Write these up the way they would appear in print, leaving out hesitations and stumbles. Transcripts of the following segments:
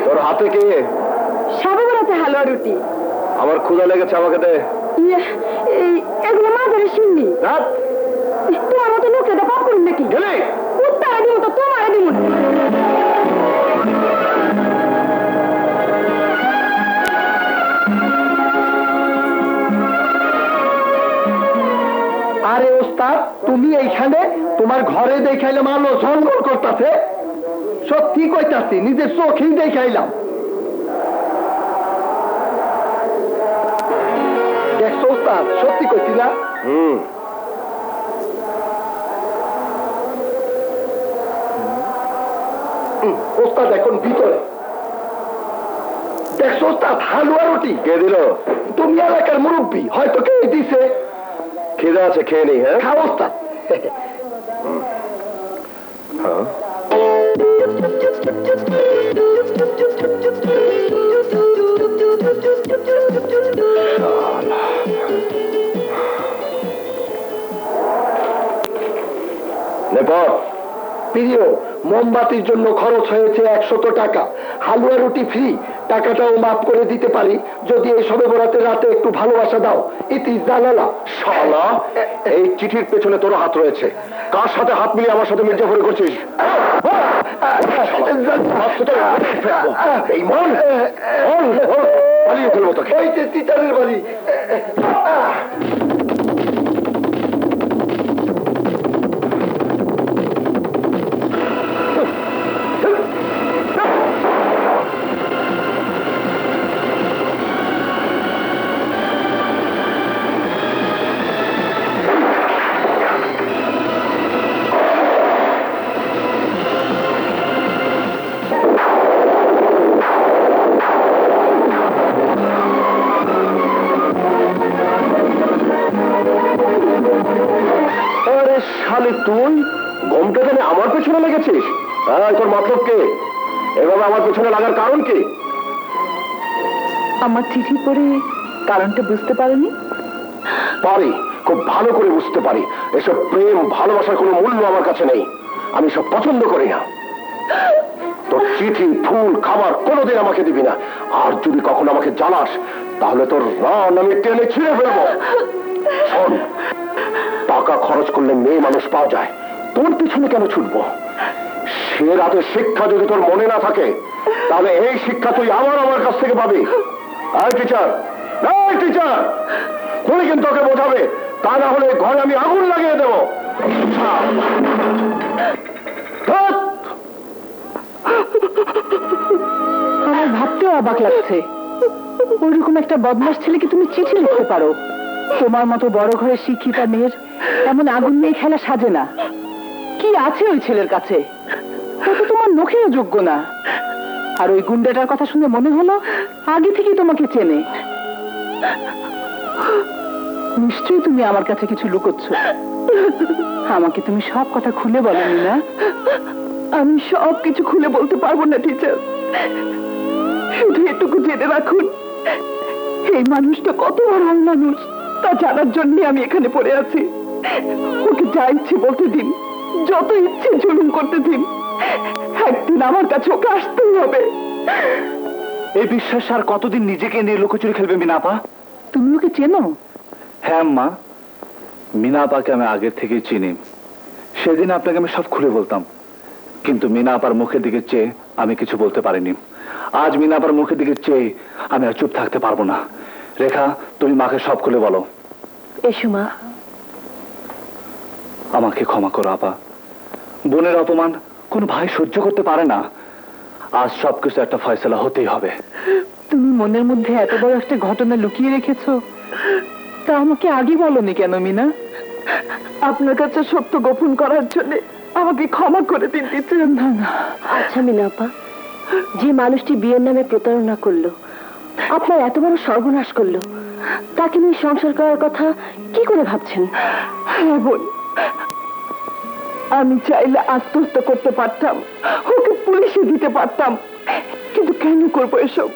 তোর হাতে কি? সবে বেড়াতে হালুয়া রুটি। আমার ক্ষুধা লেগেছে, আমাকে দে। এগুলো মাঝারে শুননি তোমার মতো লোকে পাপ করুন নাকি? গেলে উত্তায় দিব তো তোমার দিব। আরে ওস্তাদ, তুমি এইখানে? তোমার ঘরে দেখাইলাম আলো ঝলমল করতেছে। সত্যি কইতাছি, নিজের চোখেই দেখাইলাম। দেখছো ওস্তাদ, সত্যি কইছি না? ওস্তাদ এখন ভিতরে। দেখছো ওস্তাদ, হালুয়া রুটি। কে দিল? তুমি এলাকার মুরব্বী, হয়তো কে দিছে। খিদে আছে, খেয়ে নেই। হ্যাঁ খাও ওস্তাদ। হ্যাঁ, প্রিয়, মোমবাতির জন্য খরচ হয়েছে 100 টাকা। হালুয়া রুটি ফ্রি, টাকাটাও মাফ করে দিতে পারি যদি এই সবে বরাতের রাতে একটু ভালোবাসা দাও। ইতি জানালা। শালা, এই চিঠির পেছনে তোর হাত রয়েছে। কার সাথে হাত মিলিয়ে আমার সাথে মির্জাফরি করছিস? এই মন পালিয়ে ফেলবো তোকে। ওই যে টিচারের বাড়ি। শালি, তুই গমটা জানে আমার পেছনে লেগেছিস? হ্যাঁ, তোর মতলব কে? এভাবে আমার পেছনে লাগার কারণ কি? আমার চিঠি পড়ে কারণটা বুঝতে পারোনি? পারি, খুব ভালো করে বুঝতে পারি। এসব প্রেম ভালোবাসার কোনো মূল্য আমার কাছে নেই। আমি সব পছন্দ করি না। তোর চিঠি, ফুল, খাবার কোনোদিন আমাকে দিবি না। আর যদি কখনো আমাকে জ্বালাস, তাহলে তোর রান আমি টেনে ছিঁড়ে ফেলবো। শোন, টাকা খরচ করলে মেয়ে মানুষ পাওয়া যায়, তোর পিছনে কেন ছুটবো? সে রাতের শিক্ষা যদি তোর মনে না থাকে, তাহলে এই শিক্ষা তুই আমার কাছ থেকে পাবি। এই টিচার, এই টিচার, তুমি কিন্তু তোকে বোঝাবে, তা না হলে ঘরে আমি আগুন লাগিয়ে দেবো। আমার ভাবতেও অবাক লাগছে, ওইরকম একটা বদমাশ ছেলেকে তুমি চিঠি লিখতে পারো। তোমার মতো বড় ঘরের শিক্ষিতা মেয়ের এমন আগুন নিয়ে খেলা সাজে না। কি আছে ওই ছেলের কাছে? ও তো তোমার নখেও যোগ্য না। আর ওই গুন্ডাটার কথা শুনে মনে হলো আগে থেকেই তোমাকে চেনে। নিশ্চয়ই তুমি আমার কাছে কিছু লুকোচ্ছ। আমাকে তুমি সব কথা খুলে বলনি না? আমি সব কিছু খুলে বলতে পারবো না টিচার, শুধু এটুকু জেনে রাখুন, এই মানুষটা কত বড় মানুষ তা জানার জন্য আমি এখানে পড়ে আছি। ওকে যা ইচ্ছে বলতে দিন, যত ইচ্ছে জুলুম করতে দিন, একদিন আমার কাছে ওকে আসতেই হবে। এই বিশ্বাস আর কতদিন নিজেকে নিয়ে লুকোচুরি খেলবে মিনাপা? তুমি ওকে চেনো? হ্যাঁ মা, মিনাপাকে আমি আগের থেকেই চিনি। সেদিন আপনাকে আমি সব খুলে বলতাম, কিন্তু মিনাপার মুখের দিকে চেয়ে আমি কিছু বলতে পারিনি। আজ মিনাপার মুখের দিকে চেয়ে আমি আর চুপ থাকতে পারবো না। রেখা, তুমি মাকে সব খুলে বলো। এসো মা। আমাকে ক্ষমা করো আপা। বোনের অপমান কোন ভাই সহ্য করতে পারে না। আজ সবকিছু একটা ফয়সালা হতেই হবে। তুমি মনের মধ্যে এত বড় একটা ঘটনা লুকিয়ে রেখেছো, তা আমাকে আগে বলনি কেন মিনা? আপনার কাছে সত্য গোপন করার জন্য আমাকে ক্ষমা করে দিন টিচার। আচ্ছা মিনাপা, যে মানুষটি বিয়ের নামে প্রতারণা করলো, আপনার এত বড় সর্বনাশ করলো, তাকে নিয়ে সংসার করার কথা কি করে ভাবছেন? হ্যাঁ বোন, আমি চাইলে আত্মহত্যা করতে পারতাম, ওকে পুলিশে দিতে পারতাম, কিন্তু কেন করবো এসব?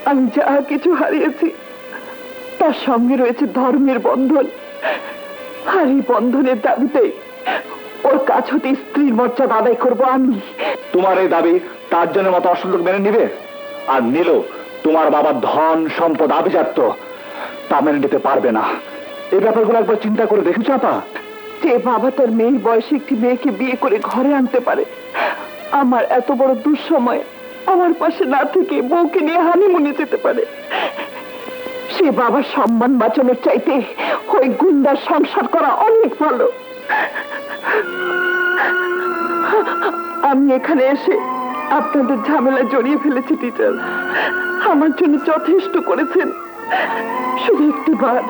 আমি যা কিছু হারিয়েছি তার সঙ্গে রয়েছে ধর্মের বন্ধন, আর এই বন্ধনের দাবিতে ওর কাছ হতে স্ত্রীর মর্যাদা আদায় করবো আমি। তোমার এই দাবি তার জন্য মতো অসন্তোষ মেনে নিবে? আর নিল তোমার বাবার ধন সম্পদ আভিজাত্য তা মেনে নিতে পারবে না। এই ব্যাপারগুলো একবার চিন্তা করে দেখেছো আপা? যে বাবা তার মেয়ের বয়সে একটি মেয়েকে বিয়ে করে ঘরে আনতে পারে, আমার এত বড় দুঃসময় আমার পাশে না থেকে বউকে নিয়ে হানিমুনে যেতে পারে, সে বাবার সম্মান বাঁচানোর চাইতে ওই গুন্ডার সংসার করা অনেক ভালো। আমি এখানে এসে আপনাদের ঝামেলায় জড়িয়ে ফেলেছি টিচার। আমার জন্য যথেষ্ট করেছেন, শুধু একটিবার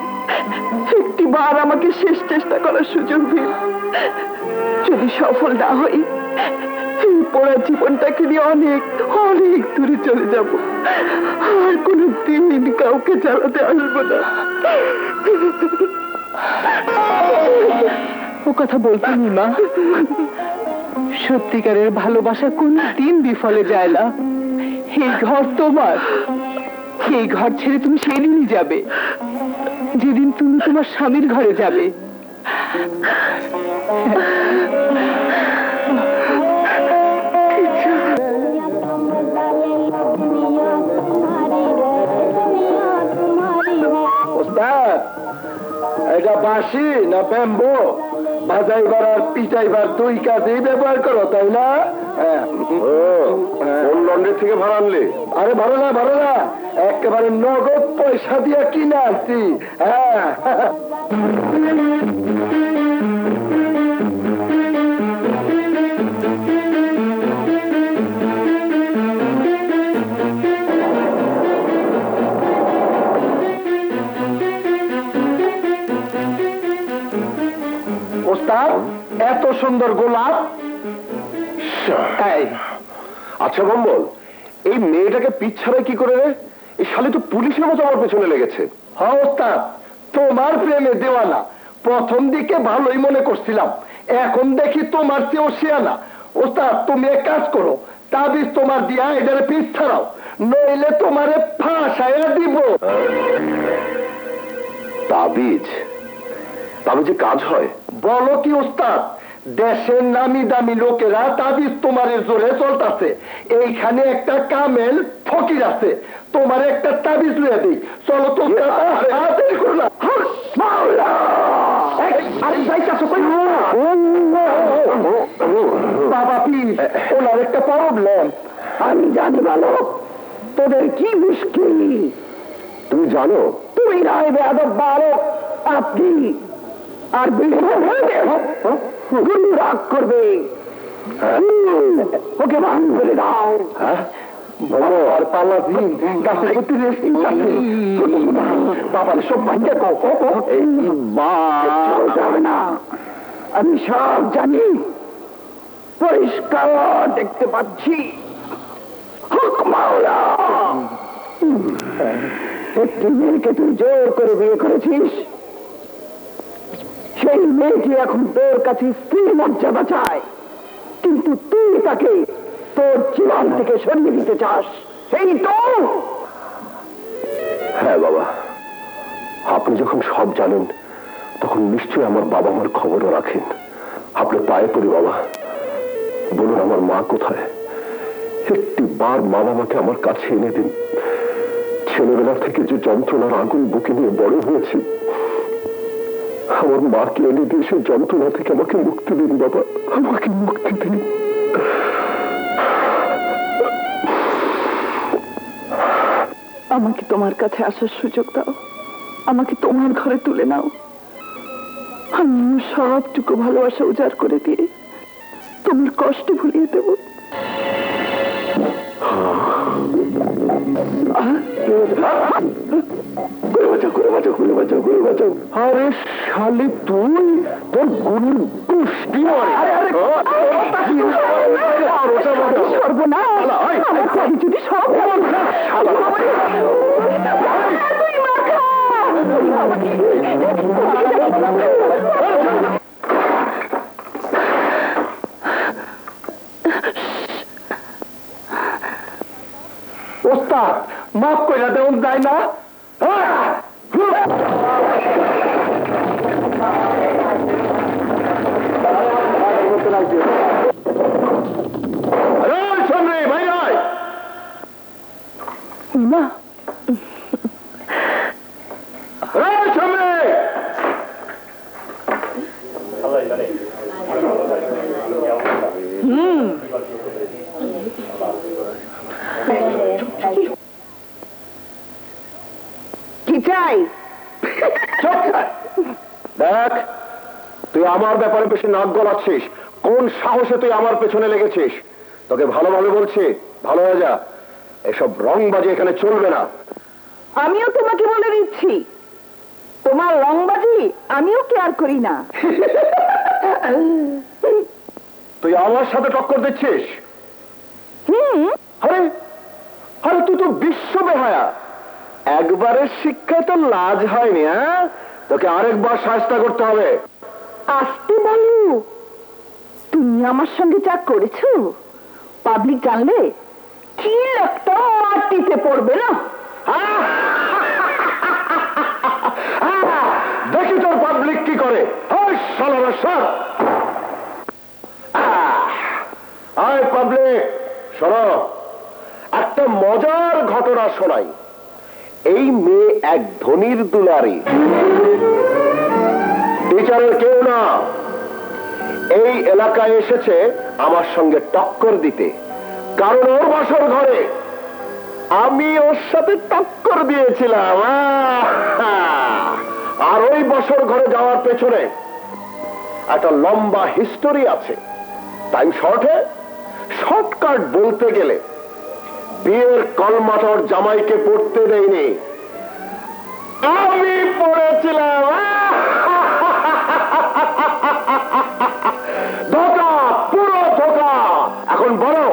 আমাকে শেষ চেষ্টা করার সুযোগ দিন। যদি সফল না হই, এই পোড়া জীবনটাকে নিয়ে অনেক অনেক দূরে চলে যাব, আর কোনো দিন কাউকে জ্বালাতে আসবো না। ও কথা বলতেনি মা, সত্যিকারের ভালোবাসা কোন দিন বিফলে যায় না। এই ঘর তোমার, এই ঘর ছেড়ে তুমি সেদিনই যাবে যেদিন তুমি তোমার স্বামীর ঘরে যাবে। ওস্তাদ, এটা বাঁশি না ব্যাম্বো? বাজাইবার আর পিটাইবার দুই কাজেই ব্যবহার করো, তাই না? কোন লন্ডন থেকে ভাড়া আনলে? আরে ভালো না, একেবারে নগদ পয়সা দিয়া কিনে আসছি। হ্যাঁ, ওস্তাদ, এত সুন্দর গোলাপ। আচ্ছা বম্বল, এই মেয়েটাকে পিছাড়ায় কি করে রে? এই শালি তো পুলিশের মতো আমার পেছনে লেগেছে। হ্যাঁ ওস্তাদ, তোমার প্রেমে দেওয়ানা। প্রথম দিকে ভালোই মনে করছিলাম, এখন দেখি তোমার চেয়েও শিয়ানা। ওস্তাদ, তুমি এক কাজ করো, তাবিজ তোমার দিয়া এটারে পিছ ছাড়াও, নইলে তোমারে ফাঁসাইয়া দিব। তাবিজ? তাবিজে কাজ হয়? বলো কি ওস্তাদ, দেশের নামি দামি লোকেরা তাবিজ তোমার জোরে চলতেছে। এইখানে একটা কামেল ফকির আছে, তোমার একটা তাবিজ লইয়া দিই। চলো তো, তাড়াতাড়ি করো না। বাবা প্লিজ, ওনার একটা প্রবলেম। আমি জানি বালক, তোদের কি মুশকিল। তুমি জানো? তুমি নয় বেয়াদব বালক, আপনি আর গুরু রাগ করবে। ওকে মান করে দাও। আর পাল্লা দিন গাছের প্রতি বাবার সব ভাঙ্গে যাবে না। আমি সব জানি, পরিষ্কার দেখতে পাচ্ছি। হুক মাওলা, একটি মেয়েকে তুই জোর করে বিয়ে করেছিস, সেই মেয়েটি এখন তোর কাছে স্ত্রীর মর্যাদা চায়, কিন্তু তুই তাকে তোর জীবন থেকে সরিয়ে দিতে চাস, সেই তো? হ্যাঁ বাবা, আপনি যখন সব জানেন তখন নিশ্চয়ই আমার বাবা মার খবরও রাখেন। আপনার পায়ে পড়ি বাবা, বলুন আমার মা কোথায়? একটি বার মা বাবাকে আমার কাছে এনে দিন। ছেলেবেলা থেকে যে যন্ত্রণার আগুন বুকে নিয়ে বড় হয়েছে, আমার মাকে এনে দিয়ে সেই যন্ত্রণা থেকে আমাকে মুক্তি দিন বাবা, আমাকে মুক্তি দিন। আমাকে তোমার কাছে আসার সুযোগ দাও, আমাকে তোমার ঘরে তুলে নাও। আমি সবটুকু ভালোবাসা উজাড় করে দিয়ে তোমার কষ্ট ভুলিয়ে দেব। আরে শালি, তুই তোর গুরুর গোষ্ঠী সর্বনাশ, যদি সব ওস্তাদ, মাফ কইরা দেন যায় না? সামনে ভাই আয়। মিনা, সামনে কি চাই? দেখ, তুই আমার ব্যাপারে বেশি নাক গলাচ্ছিস। কোন সাহসে তুই আমার পেছনে লেগেছিস? তোকে ভালোভাবে বলছি, ভালো হয়ে যা। এসব রংবাজি এখানে চলবে না। আমিও তোমাকে বলে দিচ্ছি, তোমার রংবাজি আমিও কেয়ার করি না। তুই আমার সাথে টক্কর দিচ্ছিস? হুম, আরে আরে তুই তো বিশ্ব বেহায়া। একবারের শিক্ষায় তো লাজ হয়নি, হ্যাঁ? তোকে আরেকবার শাস্তা করতে হবে। আসতে বলো, তুমি আমার সঙ্গে যা করেছো পাবলিক জানলে কি একটা মাটিতে পড়বে না। দেখি তোর পাবলিক কি করে। আয় পাবলিক, শোনো, একটা মজার ঘটনা শোনাই। এই মেয়ে এক ধনির দুলারি, টিচারের কেউ না। এই এলাকায় এসেছে আমার সঙ্গে টক্কর দিতে, কারণ ওর বাসর ঘরে আমি ওর সাথে টক্কর দিয়েছিলাম। আর ওই বাসর ঘরে যাওয়ার পেছনে একটা লম্বা হিস্টোরি আছে। টাইম শর্টকাট বলতে গেলে বিয়ের কলমাটা ওর জামাইকে পড়তে দেয়নি, আমি পড়েছিলাম। ধোকা, পুরো ধোকা। এখন বলো,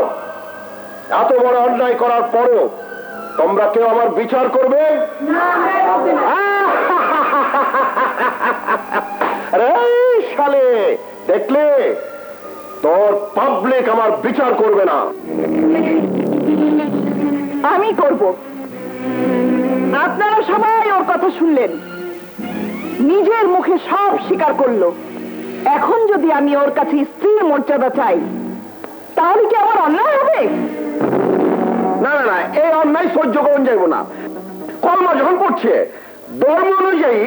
এত বড় অন্যায় করার পরও তোমরা কেউ আমার বিচার করবে? আরে শালে, দেখলে তোর পাবলিক আমার বিচার করবে না। আমি করব। আপনারা সবাই ওর কথা শুনলেন, নিজের মুখে সব স্বীকার করলো। এখন যদি আমি ওর কাছে স্ত্রীর মর্যাদা চাই, তাহলে কি আমার অন্যায় হবে? না না না, এই অন্যায় সহ্য করুন যাইব না। কলমা যখন পড়ছে, ধর্ম অনুযায়ী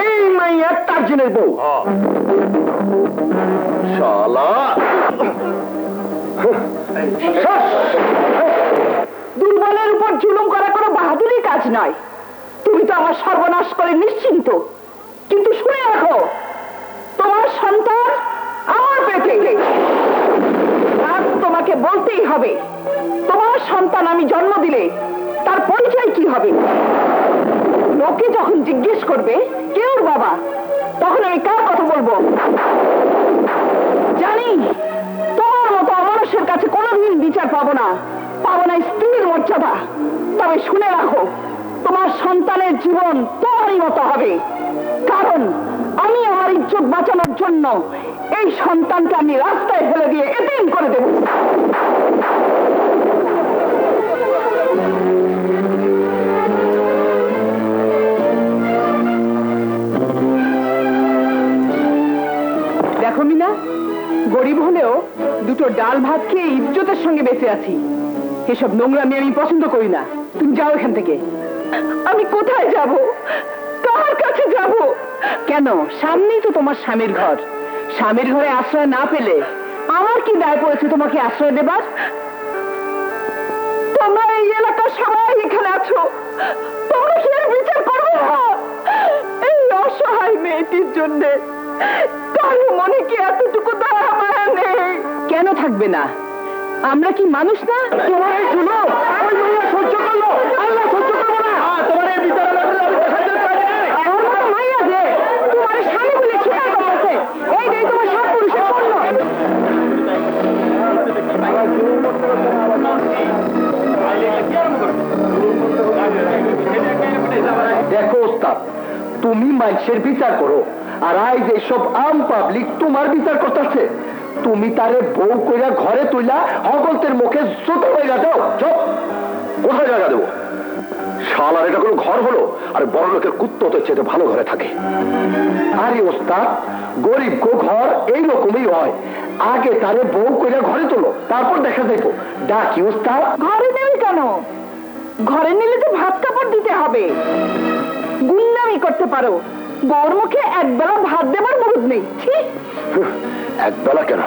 এই মাইয়া টার্জিনের বউ। শালা, দুর্বলের উপর জুলুম করা কোনো বাহাদুরি কাজ নয়। তুমি তো আমার সর্বনাশ করে নিশ্চিন্ত, কিন্তু শুনে রাখো, তোমার সন্তান আমার পেটে। আজ তোমাকে বলতেই হবে, তোমার সন্তান আমি জন্ম দিলে তার পরিচয় কি হবে? লোকে যখন জিজ্ঞেস করবে কে ওর বাবা, তখন আমি কার কথা বলবো? জানি তোমার মতো অমানুষের কাছে কোনোদিন বিচার পাবো না স্ত্রীর মর্যাদা। তবে শুনে রাখো, তোমার সন্তানের জীবন তোমারই মতো হবে, কারণ আমি আমার ইজ্জত বাঁচানোর জন্য এই সন্তানকে আমি রাস্তায় ফেলে দিয়ে এতিম করে দেব। দেখো মিনা, গরিব হলেও দুটো ডাল ভাত খেয়ে ইজ্জতের সঙ্গে বেঁচে আছি। এসব নোংরামি আমি পছন্দ করি না। তুমি যাও এখান থেকে। আমি কোথায় যাব? কার কাছে যাব? কেন, সামনেই তো তোমার স্বামীর ঘর। স্বামীর ঘরে আশ্রয় না পেলে আমার কি দায় পড়েছে তোমাকে আশ্রয় দেবার? তোমরা এই এলাকার সবাই এখানে আছো, তোমরা কি এর বিচার করবে না? এই অসহায় মেয়েটির জন্য কারো মনে কি এতটুকু দয়া মায়া নেই? কেন থাকবে না? আমরা কি মানুষ না? তোমার এই শুনো, ওই মাইয়া সহ্য করলো, আল্লাহ সহ্য করবো না। তোমার এই বিচার আমার মতো মাইয়া যে তোমার স্বামী বলে স্বীকার করতেছে, এইটাই তোমার সব পুরুষের পণ্য। দেখো ওস্তাদ, তুমি মানুষের বিচার করো, আর আজ এইসব আম পাবলিক তোমার বিচার করতেছে। তুমি তারে বউ কইরা ঘরে তুইলা হগলতের মুখে জুতো হয়ে দাও। চুপ, কোথায় জায়গা দেবো? শালার এটা কোনো ঘর হলো? আর বড় লোকের কুত্তো তো চেয়ে ভালো ঘরে থাকে। আরে ওস্তাদ, গরিব গো ঘর এইরকমই হয়। আগে তারে বউ করে ঘরে তোলো, তারপর দেখা যাইব। ডাকি ওস্তাদ। ঘরে নেবে কেন? ঘরে নিলে তো ভাত কাপড় দিতে হবে। গুন্ডামি করতে পারো, বউর মুখে একবেলা ভাত দেবার মুরুদ নেই। ছি! এক বেলা কেন,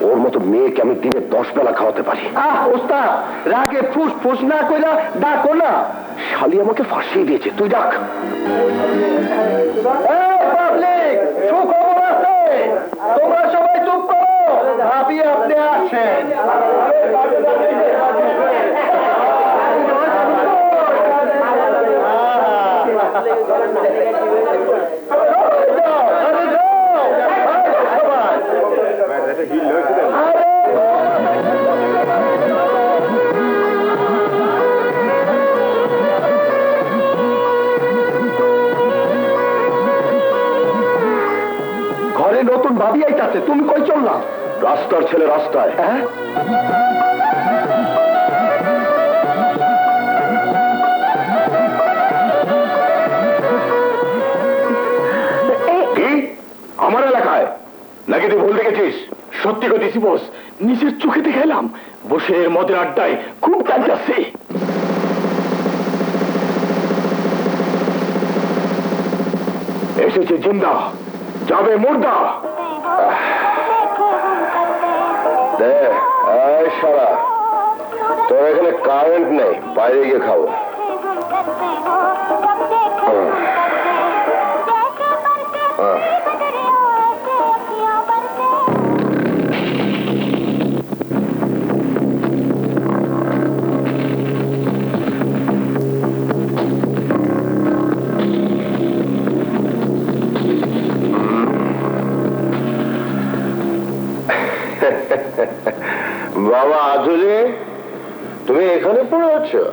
ওর মতো মেয়েকে আমি দিনে 10 বেলা খাওয়াতে পারি। ওস্তাদ, রাগে ফুস ফুস না কইরা ডাকো না। শালি আমাকে ফাঁসিয়ে দিয়েছে, তুই ডাক। সুখবর আছে, তোমরা সবাই চুপ করো, ভাবি আপনি আসেন। ঘরে নতুন ভাবি আইতাছে, তুমি কই চললা? রাস্তার ছেলে রাস্তায়। হ্যাঁ, কি আমার এলাকায় নাকি তুই ভুল দেখেছিস? সত্যি কইতেছি বস, নিজের চোখে দেখাইলাম। বসে এর মদের আড্ডায় খুব কাঁদছে। এসেছে জিন্দা, যাবে মুর্দা। সারা তোর এখানে কারেন্ট নেই, বাইরে গিয়ে খাবো। বাবা আজলে, তুমি এখানে পড়ে আছো?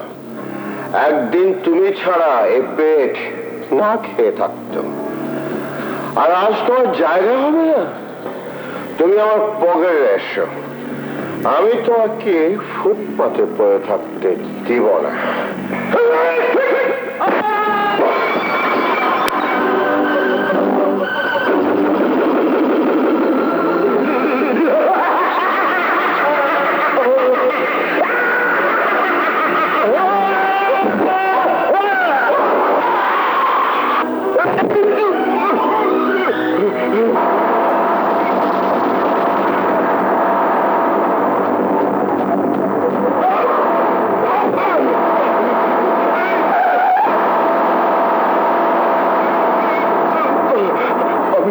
একদিন তুমি ছাড়া এ পেট না খেয়ে থাকতো, আর আজ তোমার জায়গা হবে না। তুমি আমার পকেটে এসো, আমি তোমাকে ফুটপাতে পড়ে থাকতে দিব না।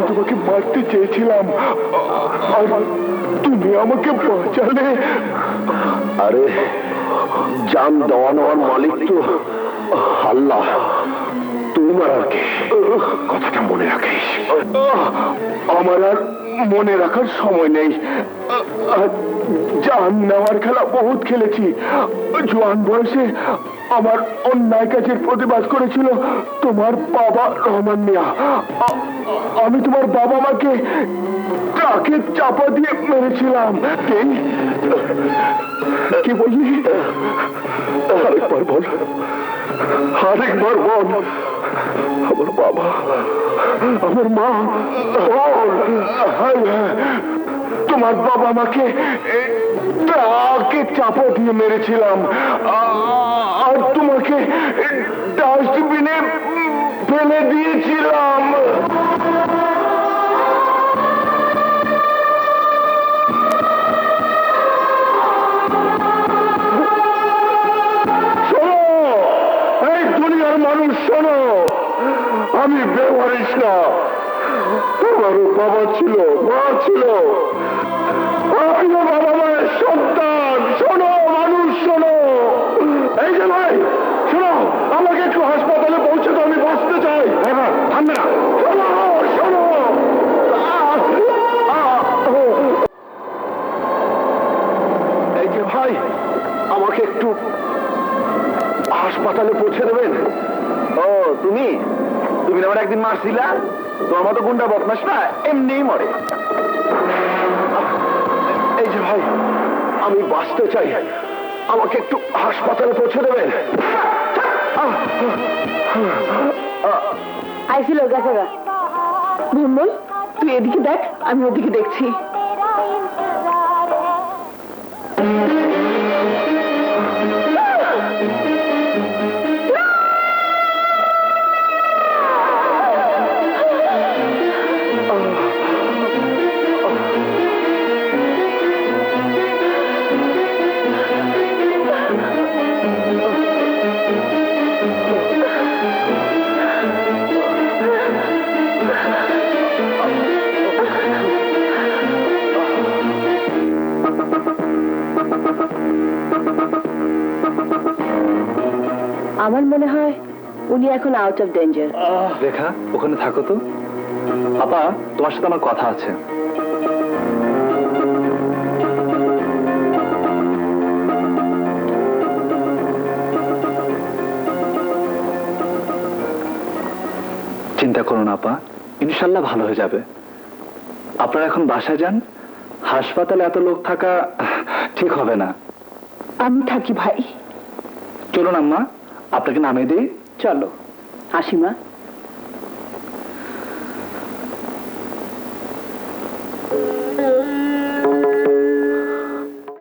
তোমাকে মারতে চেয়েছিলাম, আর তুমি আমাকে বাঁচালে। আরে জান দেওয়া নেওয়ার মালিক তো আল্লাহ, তুই মারার কে? কথাটা মনে রাখিস। আমার আর মনে রাখার সময় নেই। জান নেওয়ার খেলা বহুত খেলেছি। জোয়ান বয়সে আমার অন্যায় কাজের প্রতিবাদ করেছিল তোমার বাবা রহমান মিয়া। আমি তোমার বাবা মাকে ট্রাকে চাপা দিয়ে মেরেছিলাম। কি বললি? আরেকবার বল, আরেকবার বল। আমার বাবা, আমার মা, তোমার বাবা মাকে ট্রাকে চাপা দিয়ে মেরেছিলাম, আর তোমাকে ডাস্টবিনে ফেলে দিয়েছিলাম। শোনো, এই দুনিয়ার মানুষ শোনো, আমি বেওয়ারিশ না। আমারও বাবা ছিল, মা ছিল, আমিও বাবা মায়ের সন্তান। শোনো মানুষ, শোনো। এই যে ভাই, শোনো, আমাকে একটু হাসপাতালে পৌঁছে তো, আমি বাঁচতে চাই। থামবে না, শোনো, শোনো। এই যে ভাই, আমাকে একটু হাসপাতালে পৌঁছে দেবেন? ও তুমি তুমি আমার একদিন মারছিলা, তোমার মতো গুন্ডা বদমাস না এমনিই মরে। এই যে ভাই, আমি বাঁচতে চাই, আমাকে একটু হাসপাতালে পৌঁছে দেবেন? আইছিল দেখো গা। ভুমল, তুই এদিকে দেখ, আমি ওদিকে দেখছি। আমার মনে হয় উনি এখন আউট অফ ডেঞ্জার। রেখা, ওখানে থাকো তো। আপা, তোমার সাথে আমার কথা আছে। চিন্তা করো না আপা, ইনশাল্লাহ ভালো হয়ে যাবে। আপনারা এখন বাসায় যান, হাসপাতালে এত লোক থাকা ঠিক হবে না। আমি থাকি ভাই। চলুন আম্মা, আপনাকে নামিয়ে দিই। চলো, আসি মা।